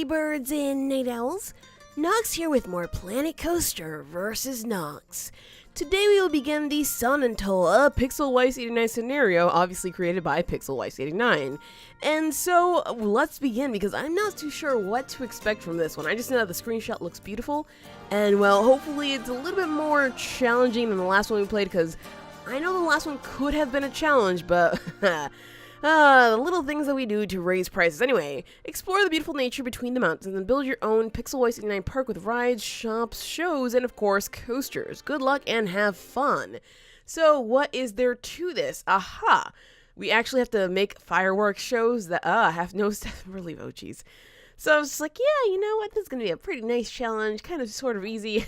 early birds and night owls. Nox here with more Planet Coaster vs. Nox. Today we will begin the Sonnental, a Pixel 89 scenario, obviously created by Pixel 89. And so, let's begin, because I'm not too sure what to expect from this one. I just know that the screenshot looks beautiful, and well, hopefully it's a little bit more challenging than the last one we played, because I know the last one could have been a challenge, but the little things that we do to raise prices. Anyway, explore the beautiful nature between the mountains and build your own Pixel 89 park with rides, shops, shows, and of course, coasters. Good luck and have fun. So, what is there to this? Aha! We actually have to make fireworks shows that have no staff relief. Oh, jeez. So I was just like, yeah, you know what? This is going to be a pretty nice challenge, kind of sort of easy.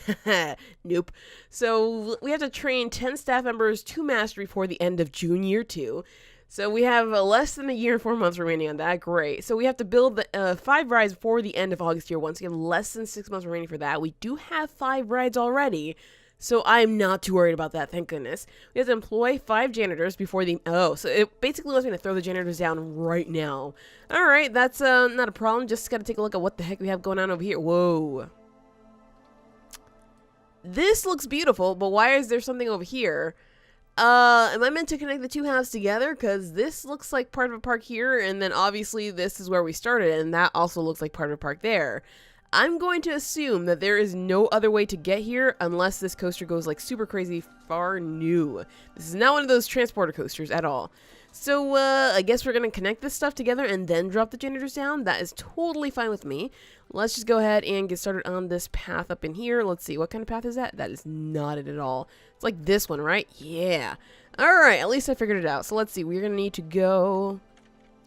Nope. So we have to train 10 staff members to mastery before the end of June year 2. So we have less than a year and 4 months remaining on that. Great. So we have to build 5 rides before the end of August year 1. So you have less than 6 months remaining for that. We do have 5 rides already. So I'm not too worried about that, thank goodness. We have to employ 5 janitors before the... Oh, so it basically wants me to throw the janitors down right now. Alright, that's not a problem. Just gotta take a look at what the heck we have going on over here. Whoa. This looks beautiful, but why is there something over here? Am I meant to connect the two halves together? Because this looks like part of a park here, and then obviously this is where we started, and that also looks like part of a park there. I'm going to assume that there is no other way to get here unless this coaster goes like super crazy far new. This is not one of those transporter coasters at all. So, I guess we're going to connect this stuff together and then drop the janitors down. That is totally fine with me. Let's just go ahead and get started on this path up in here. Let's see, what kind of path is that? That is not it at all. It's like this one, right? Yeah. Alright, at least I figured it out. So let's see, we're going to need to go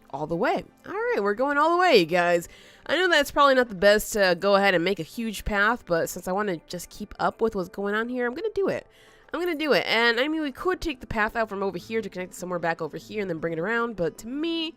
all the way. Alright, we're going all the way, you guys. I know that's probably not the best to go ahead and make a huge path, but since I want to just keep up with what's going on here, I'm going to do it. I'm going to do it. And I mean, we could take the path out from over here to connect it somewhere back over here and then bring it around, but to me,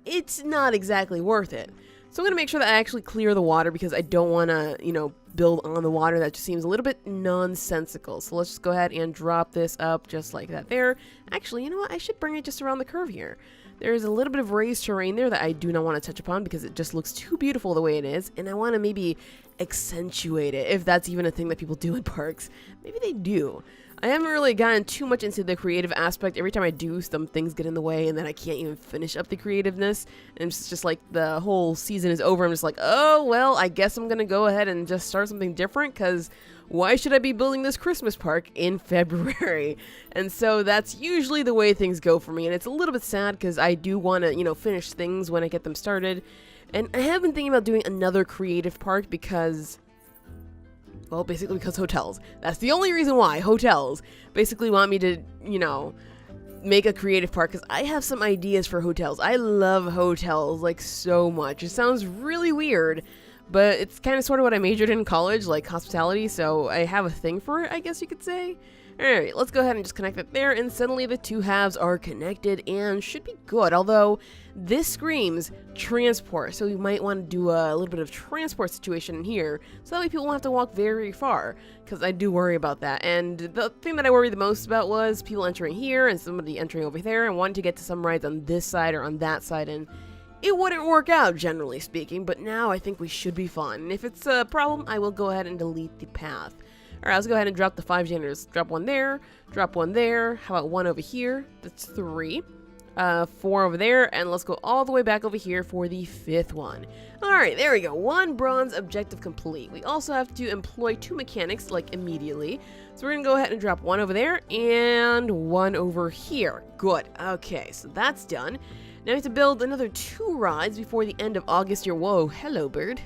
it's not exactly worth it. So I'm going to make sure that I actually clear the water because I don't want to, you know, build on the water. That just seems a little bit nonsensical. So let's just go ahead and drop this up just like that there. Actually, you know what? I should bring it just around the curve here. There's a little bit of raised terrain there that I do not want to touch upon because it just looks too beautiful the way it is, and I want to maybe accentuate it, if that's even a thing that people do in parks. Maybe they do. I haven't really gotten too much into the creative aspect. Every time I do, some things get in the way, and then I can't even finish up the creativeness, and it's just like the whole season is over. I'm just like, oh, well, I guess I'm going to go ahead and just start something different, because why should I be building this Christmas park in February? And so that's usually the way things go for me, and it's a little bit sad because I do want to, you know, finish things when I get them started. And I have been thinking about doing another creative park because, well, basically because hotels. That's the only reason why. Hotels basically want me to, you know, make a creative park because I have some ideas for hotels. I love hotels, like, so much. It sounds really weird, but it's kind of sort of what I majored in college, like hospitality, so I have a thing for it, I guess you could say. Alright, let's go ahead and just connect it there, and suddenly the two halves are connected and should be good, although this screams transport, so we might want to do a little bit of transport situation in here, so that way people won't have to walk very far, because I do worry about that. And the thing that I worried the most about was people entering here and somebody entering over there and wanting to get to some rides on this side or on that side, and it wouldn't work out, generally speaking, but now I think we should be fine. And if it's a problem, I will go ahead and delete the path. Alright, let's go ahead and drop the 5 janitors. Drop one there, drop one there. How about one over here? That's 3. 4 over there, and let's go all the way back over here for the 5th one. Alright, there we go. 1 bronze objective complete. We also have to employ 2 mechanics, like, immediately. So we're going to go ahead and drop 1 over there, and 1 over here. Good. Okay, so that's done. Now we have to build another 2 rides before the end of August year... Whoa, hello, bird.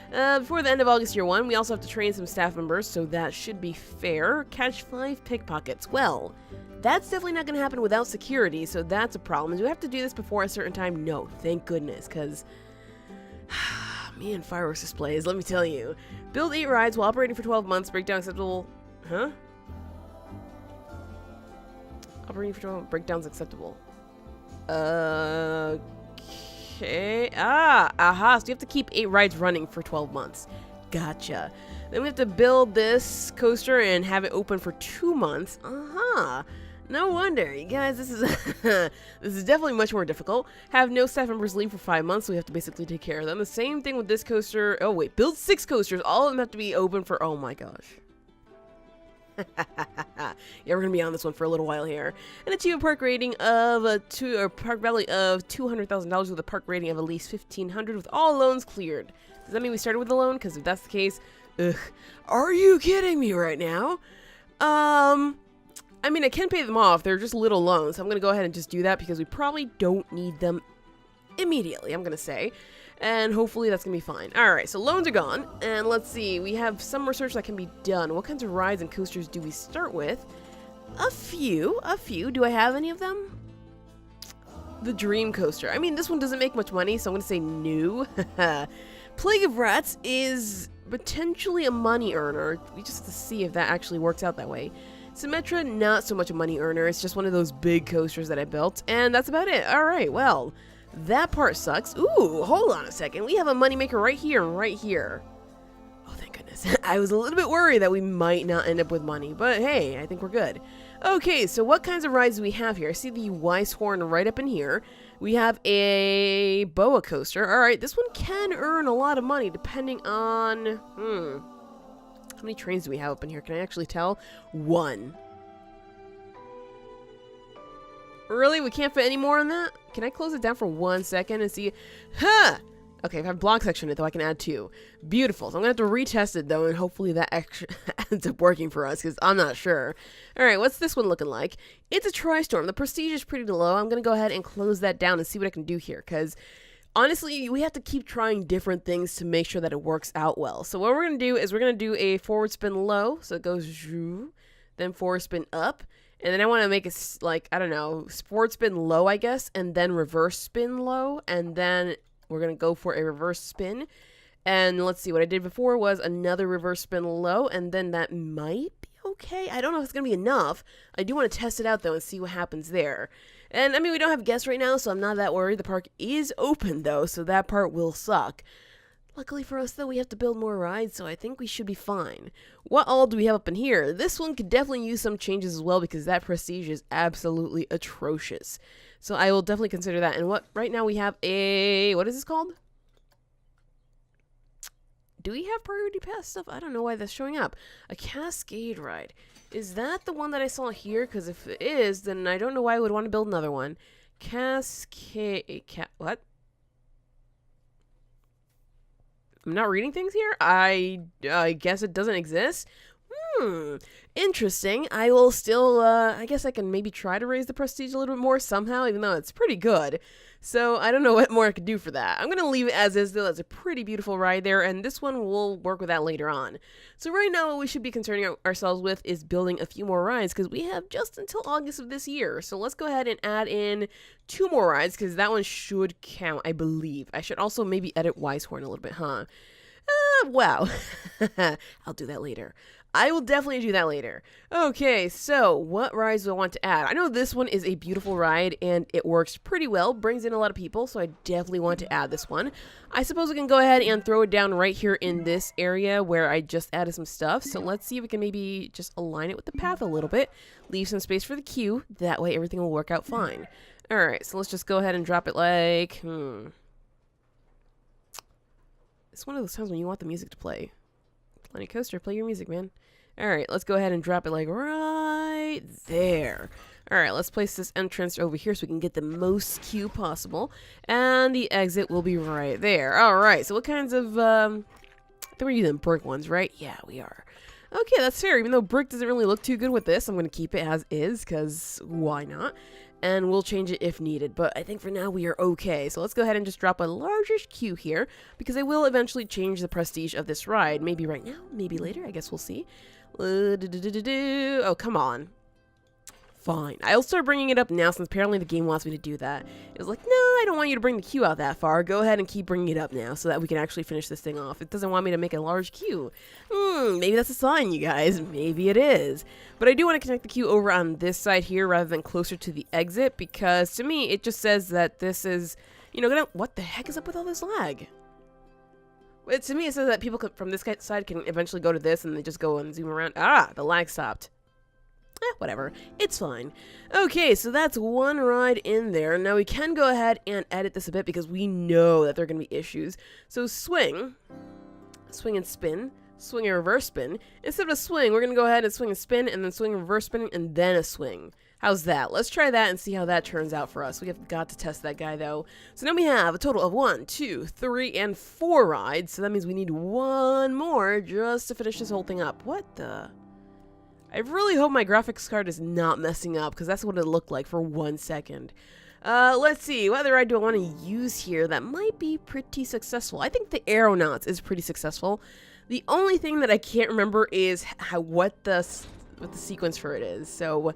Before the end of August year 1, we also have to train some staff members, so that should be fair. Catch 5 pickpockets. Well, that's definitely not going to happen without security, so that's a problem. Do we have to do this before a certain time? No, thank goodness, because... me and fireworks displays, let me tell you. Build 8 rides while operating for 12 months. Breakdown acceptable... Huh? Operating for 12... Breakdown's acceptable. Okay. Aha. So you have to keep 8 rides running for 12 months. Gotcha. Then we have to build this coaster and have it open for 2 months. No wonder. You guys, this is this is definitely much more difficult. Have no staff members leave for 5 months, so we have to basically take care of them. The same thing with this coaster. Oh wait, build 6 coasters. All of them have to be open for, oh my gosh. Yeah, we're gonna be on this one for a little while here. And achieve a park rating of park value of $200,000 with a park rating of at least 1,500 with all loans cleared. Does that mean we started with a loan? Because if that's the case, ugh, are you kidding me right now? I mean, I can pay them off. They're just little loans. So I'm gonna go ahead and just do that because we probably don't need them immediately, I'm gonna say. And hopefully that's gonna be fine. Alright, so loans are gone. And let's see, we have some research that can be done. What kinds of rides and coasters do we start with? A few. Do I have any of them? The Dream Coaster. I mean, this one doesn't make much money, so I'm gonna say no. Plague of Rats is potentially a money earner. We just have to see if that actually works out that way. Symmetra, not so much a money earner. It's just one of those big coasters that I built. And that's about it. Alright, well, that part sucks. Ooh, hold on a second. We have a moneymaker right here and right here. Oh, thank goodness. I was a little bit worried that we might not end up with money. But hey, I think we're good. Okay, so what kinds of rides do we have here? I see the Weisshorn right up in here. We have a boa coaster. Alright, this one can earn a lot of money depending on... How many trains do we have up in here? Can I actually tell? 1. Really? We can't fit any more on that? Can I close it down for 1 second and see? Huh! Okay, if I have block section in it, though, I can add 2. Beautiful. So I'm going to have to retest it, though, and hopefully that actually ends up working for us, because I'm not sure. Alright, what's this one looking like? It's a Tri-Storm. The prestige is pretty low. I'm going to go ahead and close that down and see what I can do here, because... honestly, we have to keep trying different things to make sure that it works out well. So what we're going to do is we're going to do a forward spin low. So it goes, then forward spin up. And then I want to make it like, I don't know, forward spin low, I guess. And then reverse spin low. And then we're going to go for a reverse spin. And let's see, what I did before was another reverse spin low. And then that might be okay. I don't know if it's going to be enough. I do want to test it out, though, and see what happens there. And, I mean, we don't have guests right now, so I'm not that worried. The park is open, though, so that part will suck. Luckily for us, though, we have to build more rides, so I think we should be fine. What all do we have up in here? This one could definitely use some changes as well, because that prestige is absolutely atrocious. So I will definitely consider that. And right now we have a... what is this called? Do we have priority pass stuff? I don't know why that's showing up. A Cascade ride. Is that the one that I saw here? Because if it is, then I don't know why I would want to build another one. Cascade... what? I'm not reading things here? I guess it doesn't exist? Interesting. I will still, I guess I can maybe try to raise the prestige a little bit more somehow, even though it's pretty good. So I don't know what more I could do for that. I'm going to leave it as is, though. That's a pretty beautiful ride there, and this one will work with that later on. So right now, what we should be concerning ourselves with is building a few more rides, because we have just until August of this year. So let's go ahead and add in 2 more rides, because that one should count, I believe. I should also maybe edit Weisshorn a little bit, huh? Wow. I'll do that later. I will definitely do that later. Okay, so what rides do I want to add? I know this one is a beautiful ride and it works pretty well, brings in a lot of people, so I definitely want to add this one. I suppose we can go ahead and throw it down right here in this area where I just added some stuff. So let's see if we can maybe just align it with the path a little bit, leave some space for the queue. That way everything will work out fine. Alright, so let's just go ahead and drop it like, It's one of those times when you want the music to play. Planet Coaster, play your music, man. Alright, let's go ahead and drop it like right there. Alright, let's place this entrance over here so we can get the most queue possible. And the exit will be right there. Alright, so what kinds of, I think we're using brick ones, right? Yeah, we are. Okay, that's fair. Even though brick doesn't really look too good with this, I'm going to keep it as is, because why not? And we'll change it if needed, but I think for now we are okay. So let's go ahead and just drop a largish queue here, because I will eventually change the prestige of this ride. Maybe right now, maybe later, I guess we'll see. Oh, come on. Fine. I'll start bringing it up now, since apparently the game wants me to do that. It was like, no, I don't want you to bring the queue out that far. Go ahead and keep bringing it up now, so that we can actually finish this thing off. It doesn't want me to make a large queue. Maybe that's a sign, you guys. Maybe it is. But I do want to connect the queue over on this side here, rather than closer to the exit, because to me, it just says that this is, you know, what the heck is up with all this lag? To me, it says that people from this side can eventually go to this, and they just go and zoom around. Ah, the lag stopped. Whatever. It's fine. Okay, so that's one ride in there. Now we can go ahead and edit this a bit because we know that there are going to be issues. So swing and spin, swing and reverse spin. Instead of a swing, we're going to go ahead and swing and spin, and then swing and reverse spin, and then a swing. How's that? Let's try that and see how that turns out for us. We have got to test that guy, though. So now we have a total of 1, 2, 3, and 4 rides. So that means we need one more just to finish this whole thing up. What the... I really hope my graphics card is not messing up, because that's what it looked like for 1 second. Let's see, what other ride do I want to use here that might be pretty successful? I think the Aeronauts is pretty successful. The only thing that I can't remember is what the sequence for it is. So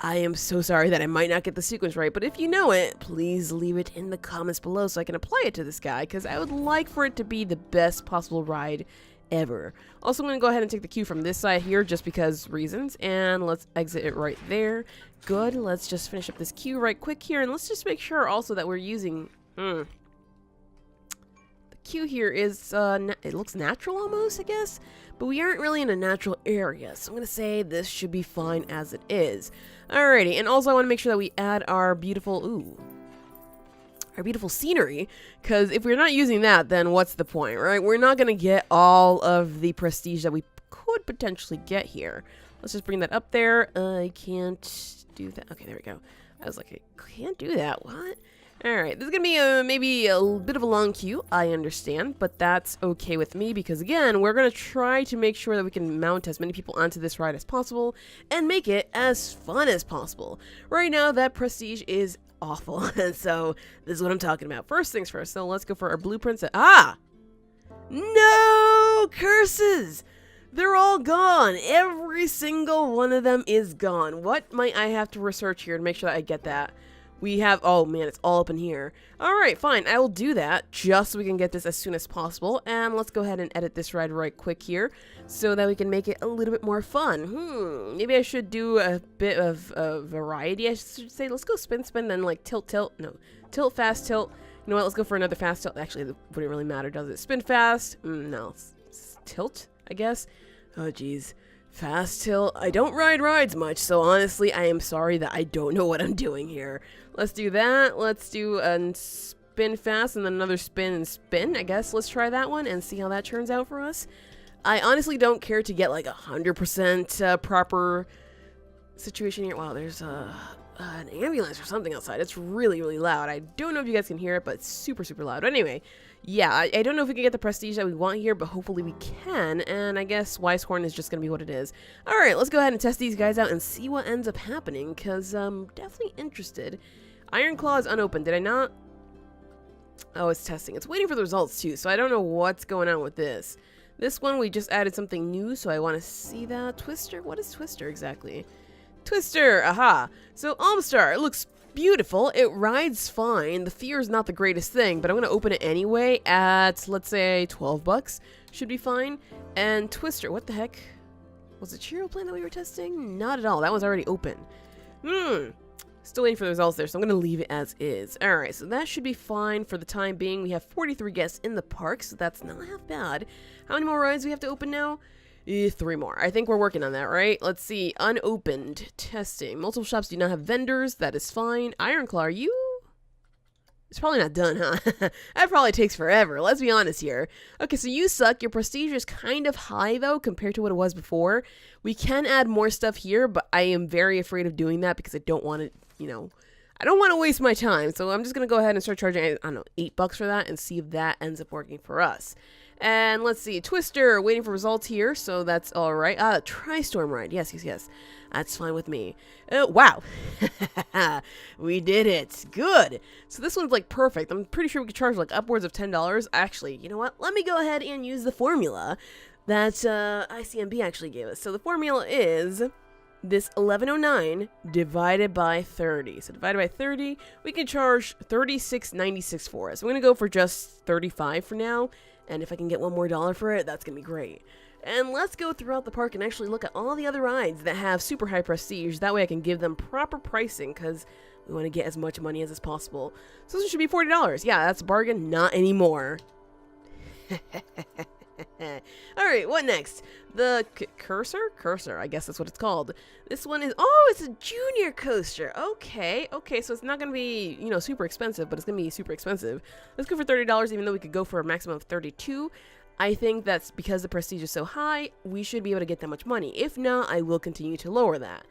I am so sorry that I might not get the sequence right, but if you know it, please leave it in the comments below so I can apply it to this guy, because I would like for it to be the best possible ride ever. Also, I'm going to go ahead and take the cue from this side here just because reasons, and let's exit it right there. Good, let's just finish up this queue right quick here, and let's just make sure also that we're using... The queue here is, it looks natural almost, I guess, but we aren't really in a natural area, so I'm going to say this should be fine as it is. Alrighty, and also I want to make sure that we add our beautiful, our beautiful scenery, because if we're not using that, then what's the point, right? We're not going to get all of the prestige that we could potentially get here. Let's just bring that up there. I can't do that. Okay, there we go. I was like, I can't do that. What? Alright, this is going to be maybe a bit of a long queue, I understand, but that's okay with me because, again, we're going to try to make sure that we can mount as many people onto this ride as possible and make it as fun as possible. Right now, that prestige is awful, and so this is what I'm talking about. First things first, so let's go for our blueprints. No! Curses! They're all gone. Every single one of them is gone. What might I have to research here to make sure that I get that? We have, oh man, it's all up in here. Alright, fine, I will do that just so we can get this as soon as possible. And let's go ahead and edit this ride right quick here so that we can make it a little bit more fun. Maybe I should do a bit of variety, I should say. Let's go spin, spin, then like tilt, tilt. No, tilt, fast, tilt. You know what, let's go for another fast tilt. Actually, it wouldn't really matter, does it? Spin fast. No, it's tilt, I guess. Oh, geez. Fast tilt. I don't ride rides much, so honestly, I am sorry that I don't know what I'm doing here. Let's do that. Let's do a spin fast and then another spin and spin, I guess. Let's try that one and see how that turns out for us. I honestly don't care to get like 100% proper situation here. Wow, there's an ambulance or something outside. It's really, really loud. I don't know if you guys can hear it, but it's super, super loud. Anyway, yeah, I don't know if we can get the prestige that we want here, but hopefully we can, and I guess Wisehorn is just going to be what it is. Alright, let's go ahead and test these guys out and see what ends up happening, because I'm definitely interested. Iron Claw is unopened. Did I not? Oh, it's testing. It's waiting for the results, too, so I don't know what's going on with this. This one, we just added something new, so I want to see that. Twister? What is Twister exactly? Twister! Aha! So, Almstar, it looks beautiful. It rides fine. The fear is not the greatest thing, but I'm going to open it anyway at, let's say, 12 bucks. Should be fine. And Twister, what the heck? Was it Cheerio Plan that we were testing? Not at all. That one's already open. Still waiting for the results there, so I'm going to leave it as is. Alright, so that should be fine for the time being. We have 43 guests in the park, so that's not half bad. How many more rides do we have to open now? 3 more. I think we're working on that, right? Let's see. Unopened. Testing. Multiple shops do not have vendors. That is fine. Ironclaw, are you? It's probably not done, huh? That probably takes forever. Let's be honest here. Okay, so you suck. Your prestige is kind of high, though, compared to what it was before. We can add more stuff here, but I am very afraid of doing that because I don't want to, you know, I don't want to waste my time. So I'm just going to go ahead and start charging, I don't know, 8 bucks for that and see if that ends up working for us. And let's see, Twister, waiting for results here, so that's all right. Tri-Storm ride, yes, yes, yes. That's fine with me. Wow. We did it. Good. So this one's like perfect. I'm pretty sure we could charge like upwards of $10. Actually, you know what? Let me go ahead and use the formula that ICMB actually gave us. So the formula is this 1109 divided by 30. So divided by 30, we can charge $36.96 for it. So I'm going to go for just 35 for now. And if I can get $1 more for it, that's going to be great. And let's go throughout the park and actually look at all the other rides that have super high prestige. That way I can give them proper pricing because we want to get as much money as possible. So this should be $40. Yeah, that's a bargain. Not anymore. Alright, what next? The cursor? Cursor, I guess that's what it's called. This one is, oh, it's a junior coaster. Okay, so it's not going to be, you know, super expensive, but it's going to be super expensive. Let's go for $30, even though we could go for a maximum of $32. I think that's because the prestige is so high, we should be able to get that much money. If not, I will continue to lower that.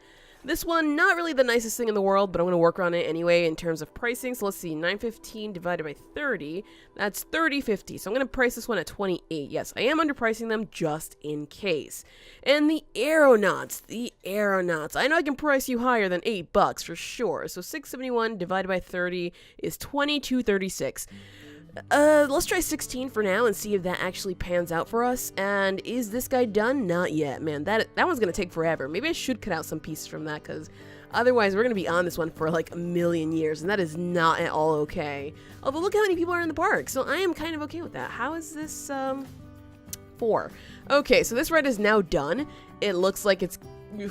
This one, not really the nicest thing in the world, but I'm going to work on it anyway in terms of pricing. So let's see, 915 divided by 30, that's 30.50. So I'm going to price this one at 28. Yes, I am underpricing them just in case. And the aeronauts. I know I can price you higher than $8 for sure. So 671 divided by 30 is 22.36. Let's try 16 for now and see if that actually pans out for us. And is this guy done? Not yet, man. That one's gonna take forever. Maybe I should cut out some pieces from that, because otherwise we're gonna be on this one for like a million years, and that is not at all okay. Although look how many people are in the park, so I am kind of okay with that. How is this, 4? Okay, so this ride is now done. It looks like it's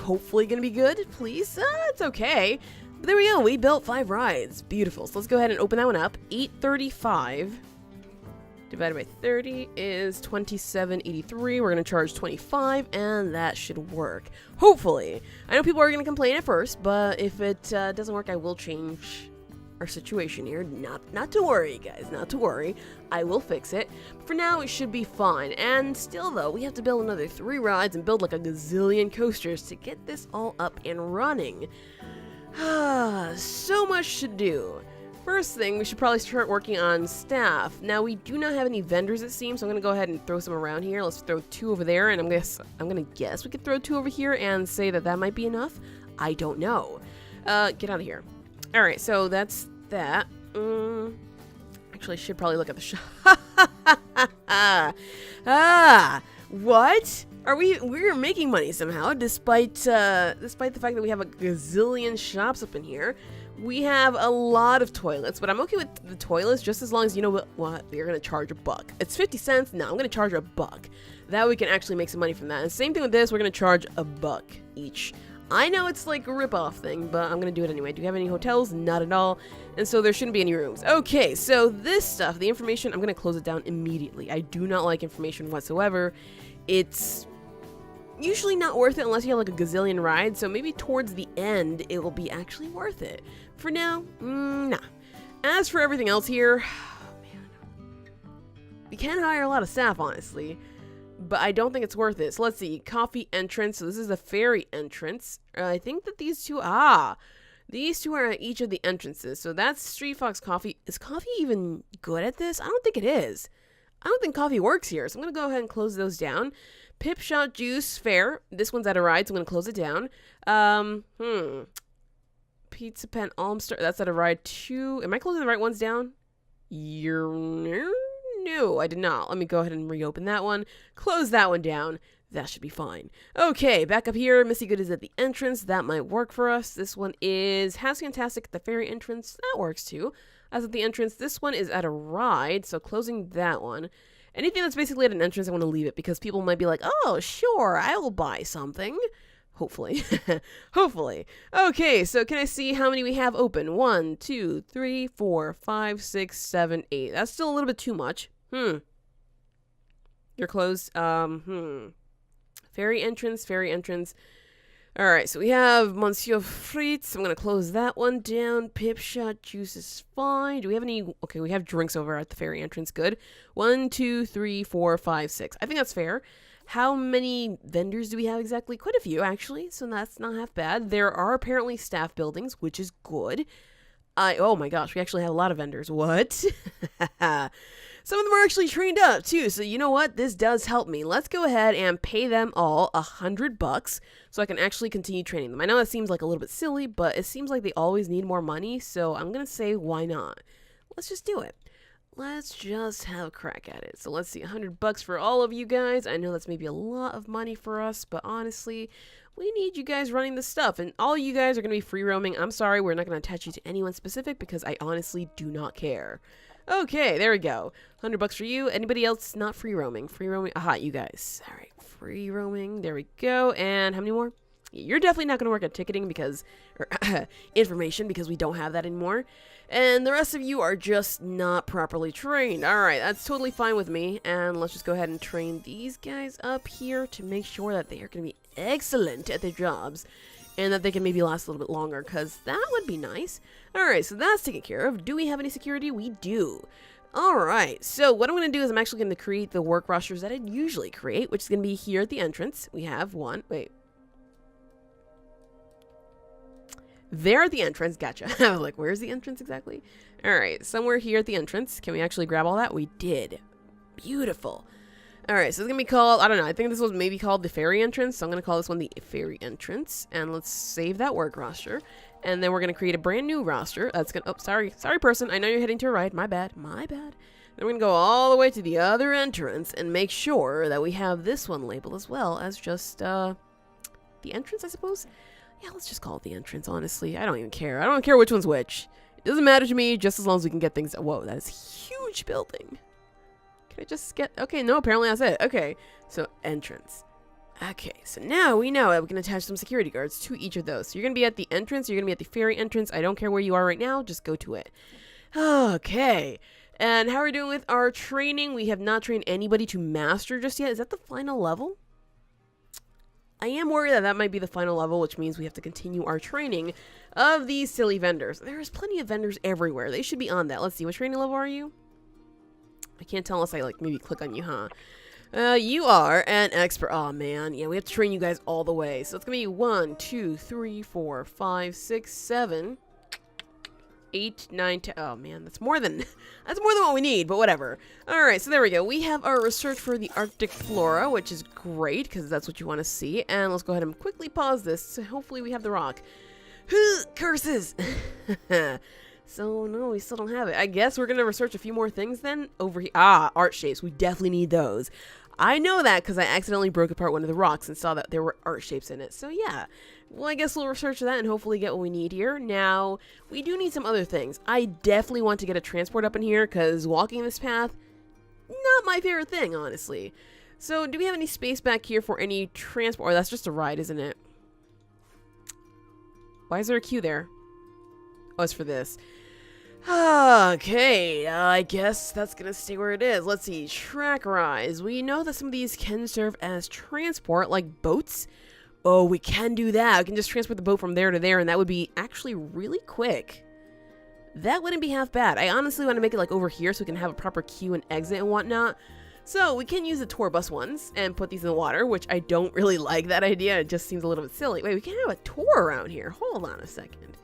hopefully gonna be good. Please, it's okay. But there we go, we built 5 rides. Beautiful. So let's go ahead and open that one up. 835 divided by 30 is 27.83. We're going to charge 25, and that should work. Hopefully. I know people are going to complain at first, but if it doesn't work, I will change our situation here. Not to worry, guys. Not to worry. I will fix it. But for now, it should be fine. And still, though, we have to build another 3 rides and build like a gazillion coasters to get this all up and running. So much to do. First thing, we should probably start working on staff. Now, we do not have any vendors, it seems, so I'm going to go ahead and throw some around here. Let's throw 2 over there, and I'm going to guess we could throw 2 over here and say that that might be enough. I don't know. Get out of here. Alright, so that's that. Actually, I should probably look at the shop. What? We're making money somehow, despite the fact that we have a gazillion shops up in here. We have a lot of toilets, but I'm okay with the toilets just as long as, you know what, we're gonna charge $1. It's 50 cents. No, I'm gonna charge $1. That we can actually make some money from that. And same thing with this, we're gonna charge $1 each. I know it's like a rip-off thing, but I'm gonna do it anyway. Do we have any hotels? Not at all. And so there shouldn't be any rooms. Okay, so this stuff, the information, I'm gonna close it down immediately. I do not like information whatsoever. It's usually not worth it unless you have like a gazillion rides, so maybe towards the end it will be actually worth it. For now, nah. As for everything else here, man, we can hire a lot of staff, honestly, but I don't think it's worth it. So let's see, coffee entrance. So this is the ferry entrance. I think that these two are at each of the entrances. So that's Street Fox Coffee. Is coffee even good at this? I don't think it is. I don't think coffee works here, so I'm going to go ahead and close those down. Pip Shot Juice Fair. This one's at a ride, so I'm going to close it down. Pizza Pen Almstar. That's at a ride too. Am I closing the right ones down? No, I did not. Let me go ahead and reopen that one. Close that one down. That should be fine. Okay, back up here. Missy Good is at the entrance. That might work for us. This one is Fantastic at the ferry entrance. That works too. As at the entrance, this one is at a ride, so closing that one. Anything that's basically at an entrance, I want to leave it because people might be like, oh, sure, I will buy something. Hopefully. Hopefully. Okay, so can I see how many we have open? 1, 2, 3, 4, 5, 6, 7, 8. That's still a little bit too much. You're closed. Ferry entrance. Alright, so we have Monsieur Fritz. I'm going to close that one down. Pip Shot Juice is fine. Do we have any? Okay, we have drinks over at the ferry entrance. Good. 1, 2, 3, 4, 5, 6. I think that's fair. How many vendors do we have exactly? Quite a few, actually, so that's not half bad. There are apparently staff buildings, which is good. Oh my gosh, we actually have a lot of vendors. What? Some of them are actually trained up too, so you know what? This does help me. Let's go ahead and pay them all $100 so I can actually continue training them. I know that seems like a little bit silly, but it seems like they always need more money, so I'm gonna say why not? Let's just do it. Let's just have a crack at it. So let's see, $100 for all of you guys. I know that's maybe a lot of money for us, but honestly, we need you guys running the stuff, and all you guys are going to be free roaming. I'm sorry, we're not going to attach you to anyone specific because I honestly do not care. Okay, there we go. $100 for you. Anybody else not free roaming? Free roaming. Aha, you guys. All right, free roaming. There we go. And how many more? You're definitely not going to work at ticketing because, or information, because we don't have that anymore. And the rest of you are just not properly trained. Alright, that's totally fine with me. And let's just go ahead and train these guys up here to make sure that they are going to be excellent at their jobs. And that they can maybe last a little bit longer, because that would be nice. Alright, so that's taken care of. Do we have any security? We do. Alright, so what I'm going to do is I'm actually going to create the work rosters that I'd usually create, which is going to be here at the entrance. We have one. Wait. There at the entrance. Gotcha. I was like, where's the entrance exactly? Alright, somewhere here at the entrance. Can we actually grab all that? We did. Beautiful. Alright, so it's going to be called, I don't know, I think this was maybe called the fairy entrance. So I'm going to call this one the fairy entrance. And let's save that work roster. And then we're going to create a brand new roster. That's going to, oh, sorry person. I know you're heading to your right. My bad. Then we're going to go all the way to the other entrance and make sure that we have this one labeled as well as just, the entrance, I suppose? Yeah, let's just call it the entrance, honestly. I don't even care. I don't care which one's which. It doesn't matter to me, just as long as we can get things... Whoa, that is a huge building. Can I just get... Okay, no, apparently that's it. Okay, so entrance. Okay, so now we know that we can attach some security guards to each of those. So you're going to be at the entrance, you're going to be at the fairy entrance. I don't care where you are right now, just go to it. Okay, and how are we doing with our training? We have not trained anybody to master just yet. Is that the final level? I am worried that that might be the final level, which means we have to continue our training of these silly vendors. There's plenty of vendors everywhere. They should be on that. Let's see, what training level are you? I can't tell unless I, like, maybe click on you, huh? You are an expert. Oh, man. Yeah, we have to train you guys all the way. So it's going to be 1, 2, 3, 4, 5, 6, 7, 8, 9, 10. Oh, man, that's more than what we need, but whatever. All right, so there we go. We have our research for the Arctic flora, which is great because that's what you want to see. And let's go ahead and quickly pause this. So hopefully we have the rock. Curses! So, no, we still don't have it. I guess we're going to research a few more things then over here. Ah, art shapes. We definitely need those. I know that because I accidentally broke apart one of the rocks and saw that there were art shapes in it. So, yeah. Well, I guess we'll research that and hopefully get what we need here. Now, we do need some other things. I definitely want to get a transport up in here because walking this path, not my favorite thing, honestly. So, do we have any space back here for any transport? Or that's just a ride, isn't it? Why is there a queue there? Oh, it's for this. Okay, I guess that's gonna stay where it is. Let's see, track rise. We know that some of these can serve as transport, like boats. Oh, we can do that. We can just transport the boat from there to there, and that would be actually really quick. That wouldn't be half bad. I honestly want to make it like over here so we can have a proper queue and exit and whatnot. So we can use the tour bus ones and put these in the water, which I don't really like that idea. It just seems a little bit silly. Wait, we can have a tour around here. Hold on a second.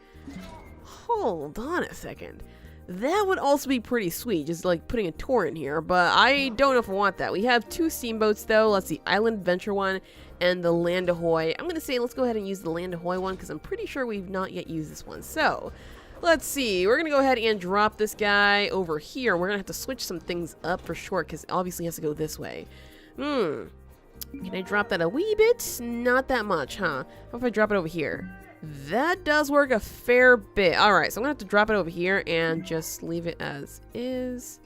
That would also be pretty sweet, just like putting a tour in here, but I don't know if I want that. We have 2 steamboats though. Let's see, Island Adventure one and the Land Ahoy. I'm gonna say let's go ahead and use the Land Ahoy one because I'm pretty sure we've not yet used this one. So let's see, we're gonna go ahead and drop this guy over here. We're gonna have to switch some things up for sure because obviously it has to go this way. Can I drop that a wee bit? Not that much, huh? How if I drop it over here? That does work a fair bit. Alright, so I'm going to have to drop it over here and just leave it as is.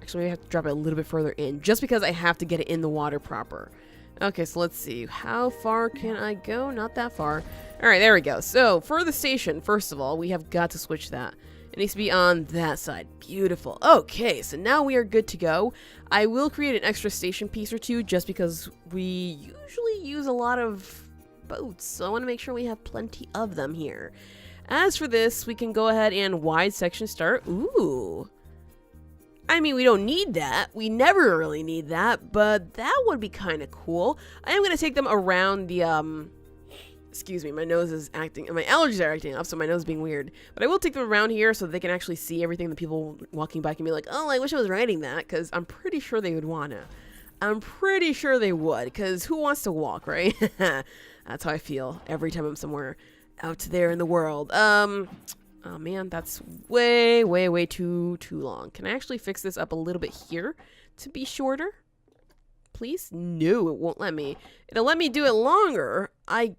Actually, I have to drop it a little bit further in just because I have to get it in the water proper. Okay, so let's see. How far can I go? Not that far. Alright, there we go. So, for the station, first of all, we have got to switch that. It needs to be on that side. Beautiful. Okay, so now we are good to go. I will create an extra station piece or two just because we usually use a lot of boats, so I want to make sure we have plenty of them here. As for this, we can go ahead and wide section start. Ooh. I mean, we don't need that. We never really need that, but that would be kind of cool. I am going to take them around the, excuse me, my nose is acting, my allergies are acting up, so my nose is being weird. But I will take them around here so they can actually see everything. The people walking by can be like, oh, I wish I was riding that, because I'm pretty sure they would want to. I'm pretty sure they would, because who wants to walk, right? That's how I feel every time I'm somewhere out there in the world. Oh man, that's way too long. Can I actually fix this up a little bit here to be shorter? Please? No, it won't let me. It'll let me do it longer. I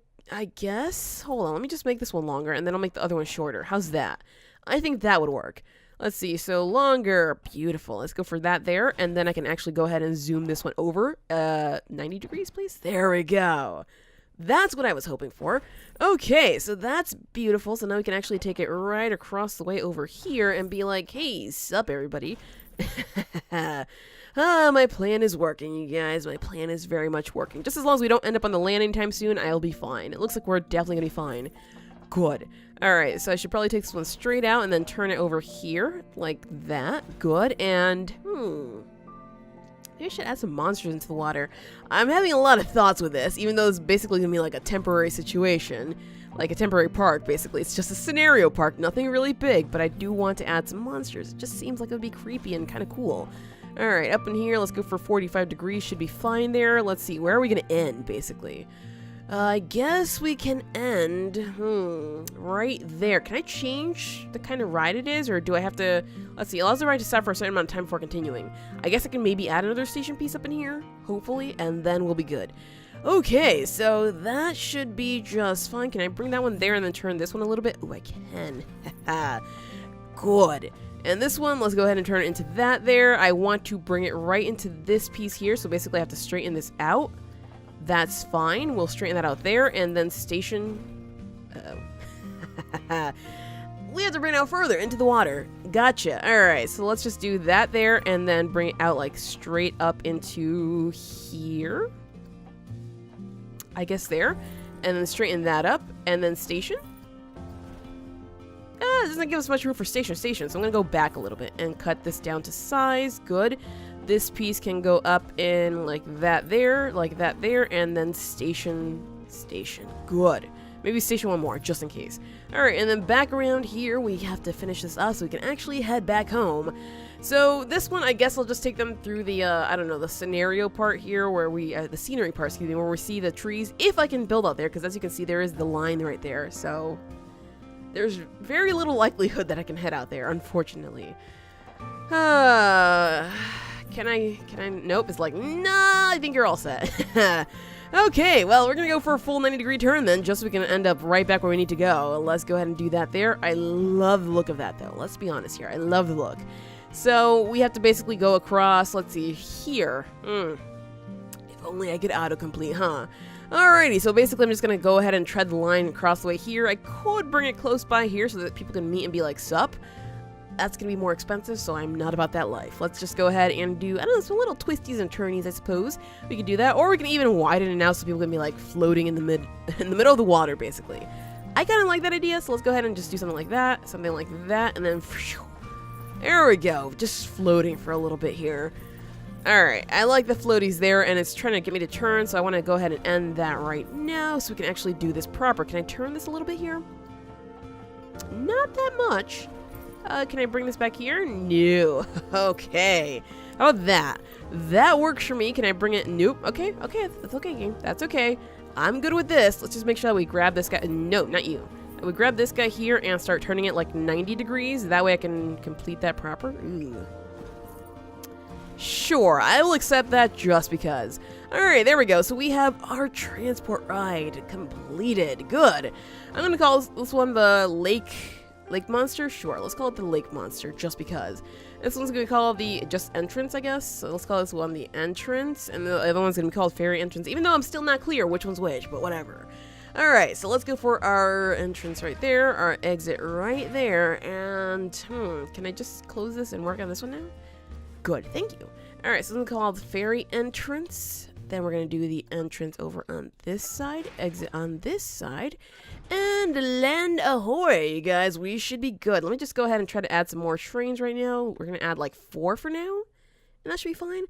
guess. Hold on, let me just make this one longer, and then I'll make the other one shorter. How's that? I think that would work. Let's see, so longer, beautiful. Let's go for that there, and then I can actually go ahead and zoom this one over. 90 degrees, please. There we go. That's what I was hoping for. Okay, so that's beautiful. So now we can actually take it right across the way over here and be like, hey, sup, everybody. My plan is working, you guys. My plan is very much working. Just as long as we don't end up on the land anytime soon, I'll be fine. It looks like we're definitely going to be fine. Good. Alright, so I should probably take this one straight out and then turn it over here, like that. Good, and, maybe I should add some monsters into the water. I'm having a lot of thoughts with this, even though it's basically going to be like a temporary situation. Like a temporary park, basically. It's just a scenario park, nothing really big, but I do want to add some monsters. It just seems like it would be creepy and kind of cool. Alright, up in here, let's go for 45 degrees, should be fine there. Let's see, where are we going to end, basically? I guess we can end, right there. Can I change the kind of ride it is, or do I have to, let's see, it allows the ride to stop for a certain amount of time before continuing. I guess I can maybe add another station piece up in here, hopefully, and then we'll be good. Okay, so that should be just fine. Can I bring that one there and then turn this one a little bit? Oh, I can. Good. And this one, let's go ahead and turn it into that there. I want to bring it right into this piece here, so basically I have to straighten this out. That's fine. We'll straighten that out there, and then station... Uh-oh. We have to bring it out further into the water. Gotcha. Alright, so let's just do that there, and then bring it out, like, straight up into here. I guess there. And then straighten that up, and then station. It doesn't give us much room for station, so I'm going to go back a little bit and cut this down to size. Good. This piece can go up in like that there, and then station. Good. Maybe station one more, just in case. Alright, and then back around here, we have to finish this up so we can actually head back home. So this one, I guess I'll just take them through the, I don't know, the scenario part here, where we, the scenery part, excuse me, where we see the trees, if I can build out there, because as you can see, there is the line right there, so there's very little likelihood that I can head out there, unfortunately. Can I, nope, it's like, nah, I think you're all set. Okay, well, we're gonna go for a full 90-degree turn then, just so we can end up right back where we need to go. Let's go ahead and do that there. I love the look of that, though. Let's be honest here. I love the look. So, we have to basically go across, let's see, here. If only I could autocomplete, huh? Alrighty, so basically I'm just gonna go ahead and tread the line across the way here. I could bring it close by here so that people can meet and be like, sup? That's gonna be more expensive, so I'm not about that life. Let's just go ahead and do, I don't know, some little twisties and turnies, I suppose. We can do that, or we can even widen it out so people can be like floating in the middle of the water, basically. I kind of like that idea, so let's go ahead and just do something like that, and then phew, there we go, just floating for a little bit here. Alright, I like the floaties there, and it's trying to get me to turn, so I want to go ahead and end that right now so we can actually do this proper. Can I turn this a little bit here? Not that much. Can I bring this back here? No. Okay. How about that? That works for me. Can I bring it? Nope. Okay. Okay. That's okay, game. That's okay. I'm good with this. Let's just make sure that we grab this guy. No, not you. We grab this guy here and start turning it like 90 degrees. That way I can complete that proper. Ooh. Sure, I will accept that just because. Alright, there we go. So we have our transport ride completed. Good. I'm going to call this one the Lake Monster? Sure, let's call it the Lake Monster, just because. This one's going to be called the just entrance, I guess. So let's call this one the entrance, and the other one's going to be called fairy entrance, even though I'm still not clear which one's which, but whatever. Alright, so let's go for our entrance right there, our exit right there, and, can I just close this and work on this one now? Good, thank you. Alright, so this one's called fairy entrance. Then we're going to do the entrance over on this side, exit on this side, and land ahoy, you guys. We should be good. Let me just go ahead and try to add some more trains right now. We're going to add like 4 for now, and that should be fine.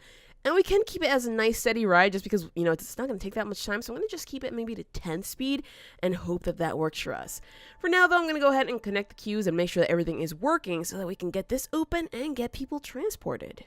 And we can keep it as a nice steady ride just because, you know, it's not going to take that much time. So I'm going to just keep it maybe to 10 speed and hope that that works for us. For now, though, I'm going to go ahead and connect the queues and make sure that everything is working so that we can get this open and get people transported.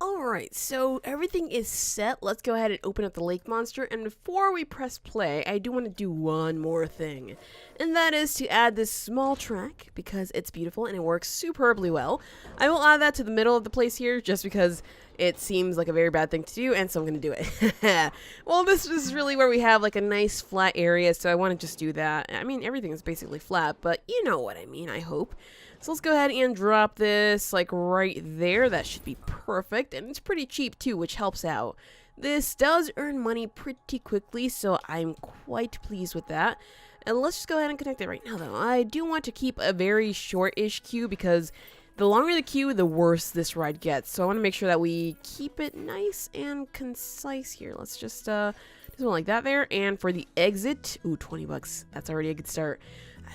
Alright, so everything is set. Let's go ahead and open up the Lake Monster, and before we press play, I do want to do one more thing. And that is to add this small track, because it's beautiful and it works superbly well. I will add that to the middle of the place here, just because it seems like a very bad thing to do, and so I'm going to do it. Well, this is really where we have like a nice flat area, so I want to just do that. I mean, everything is basically flat, but you know what I mean, I hope. So let's go ahead and drop this like right there. That should be perfect, and it's pretty cheap too, which helps out. This does earn money pretty quickly, so I'm quite pleased with that. And let's just go ahead and connect it right now, though. I do want to keep a very short-ish queue because the longer the queue, the worse this ride gets. So I want to make sure that we keep it nice and concise here. Let's just do something like that there. And for the exit, ooh, 20 bucks. That's already a good start.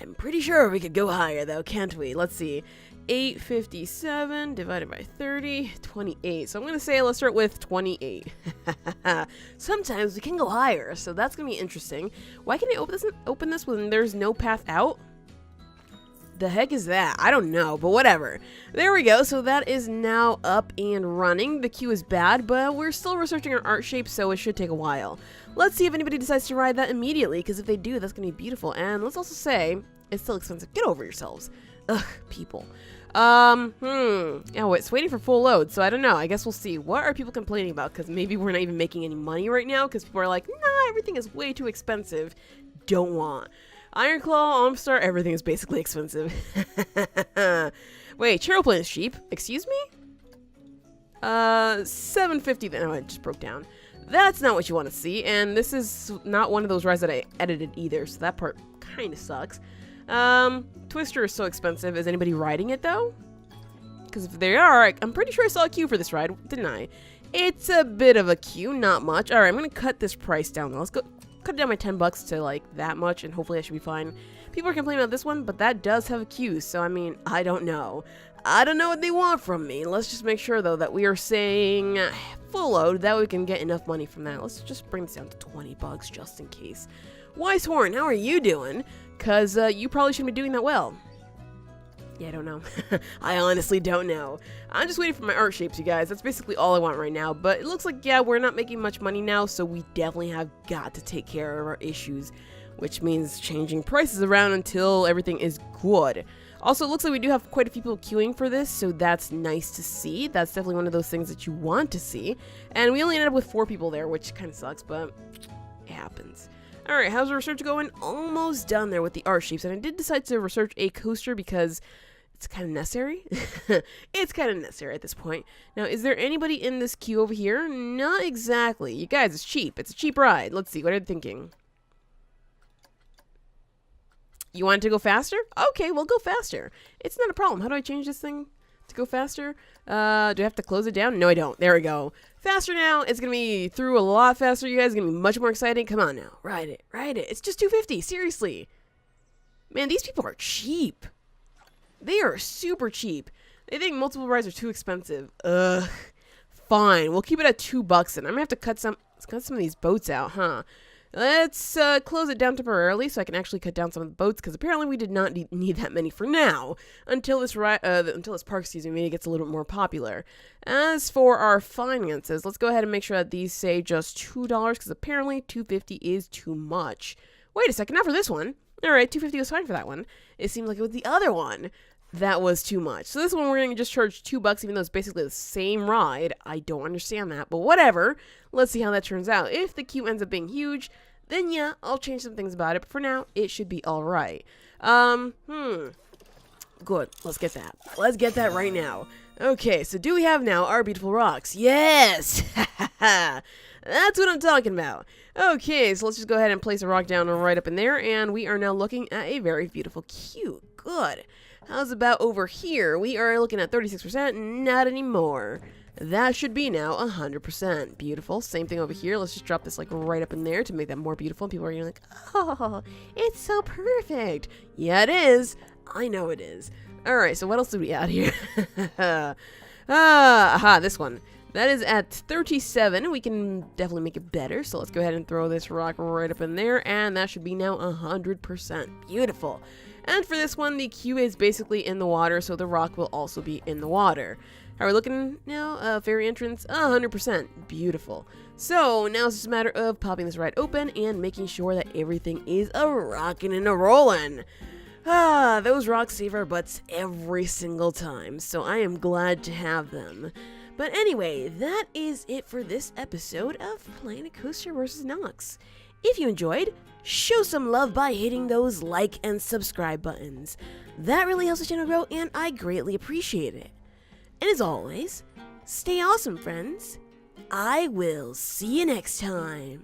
I'm pretty sure we could go higher, though, can't we? Let's see. 857 divided by 30, 28. So I'm going to say let's start with 28. Sometimes we can go higher, so that's going to be interesting. Why can I open this when there's no path out? The heck is that? I don't know, but whatever. There we go. So that is now up and running. The queue is bad, but we're still researching our art shape, so it should take a while. Let's see if anybody decides to ride that immediately, because if they do, that's going to be beautiful. And let's also say it's still expensive. Get over yourselves. Ugh, people. Oh, it's waiting for full load, so I don't know. I guess we'll see. What are people complaining about? Because maybe we're not even making any money right now, because people are like, nah, everything is way too expensive. Don't want. Iron Claw, Almstar, everything is basically expensive. Wait, Chairplane is cheap. Excuse me? $7.50 then. Oh, it just broke down. That's not what you want to see, and this is not one of those rides that I edited either, so that part kind of sucks. Twister is so expensive. Is anybody riding it, though? Because if they are, I'm pretty sure I saw a queue for this ride, didn't I? It's a bit of a queue, not much. All right, I'm going to cut this price down, though. Let's go cut down my 10 bucks to, like, that much, and hopefully I should be fine. People are complaining about this one, but that does have a queue, so, I mean, I don't know. I don't know what they want from me. Let's just make sure, though, that we are saying full load. That way we can get enough money from that. Let's just bring this down to 20 bucks, just in case. Wise Horn, how are you doing? Because you probably shouldn't be doing that well. Yeah, I don't know. I honestly don't know. I'm just waiting for my art shapes, you guys. That's basically all I want right now. But it looks like, yeah, we're not making much money now, so we definitely have got to take care of our issues, which means changing prices around until everything is good. Also, it looks like we do have quite a few people queuing for this, so that's nice to see. That's definitely one of those things that you want to see. And we only ended up with 4 people there, which kind of sucks, but it happens. Alright, how's the research going? Almost done there with the art shapes, and I did decide to research a coaster because it's kind of necessary. It's kind of necessary at this point. Now, is there anybody in this queue over here? Not exactly. You guys, it's cheap. It's a cheap ride. Let's see. What are you thinking? You want it to go faster? Okay, we'll go faster. It's not a problem. How do I change this thing to go faster? Do I have to close it down? No, I don't. There we go. Faster now. It's going to be through a lot faster, you guys. It's going to be much more exciting. Come on now. Ride it. Ride it. It's just $2.50. Seriously. Man, these people are cheap. They are super cheap. They think multiple rides are too expensive. Ugh. Fine. We'll keep it at $2 and I'm going to have to cut some of these boats out, huh? Let's close it down temporarily so I can actually cut down some of the boats, because apparently we did not need that many for now until this park, maybe gets a little bit more popular. As for our finances, let's go ahead and make sure that these say just $2, because apparently $2.50 is too much. Wait a second, not for this one. All right, $2.50 was fine for that one. It seemed like it was the other one that was too much. So this one we're going to just charge $2, even though it's basically the same ride. I don't understand that, but whatever. Let's see how that turns out. If the queue ends up being huge, then yeah, I'll change some things about it. But for now, it should be all right. Good. Let's get that. Let's get that right now. Okay, so do we have now our beautiful rocks? Yes! That's what I'm talking about. Okay, so let's just go ahead and place a rock down right up in there, and we are now looking at a very beautiful queue. Good. How's about over here? We are looking at 36%. Not anymore. That should be now 100%. Beautiful. Same thing over here. Let's just drop this like right up in there to make that more beautiful. And people are gonna be like, oh, it's so perfect. Yeah, it is. I know it is. All right, so what else do we add here? This one. That is at 37. We can definitely make it better. So let's go ahead and throw this rock right up in there. And that should be now 100%. Beautiful. And for this one, the queue is basically in the water, so the rock will also be in the water. How are we looking now? Fairy entrance, 100%. Beautiful. So now it's just a matter of popping this ride open and making sure that everything is a-rockin' and a-rollin'. Those rocks save our butts every single time, so I am glad to have them. But anyway, that is it for this episode of Planet Coaster vs. Nox. If you enjoyed, show some love by hitting those like and subscribe buttons. That really helps the channel grow, and I greatly appreciate it. And as always, stay awesome, friends. I will see you next time.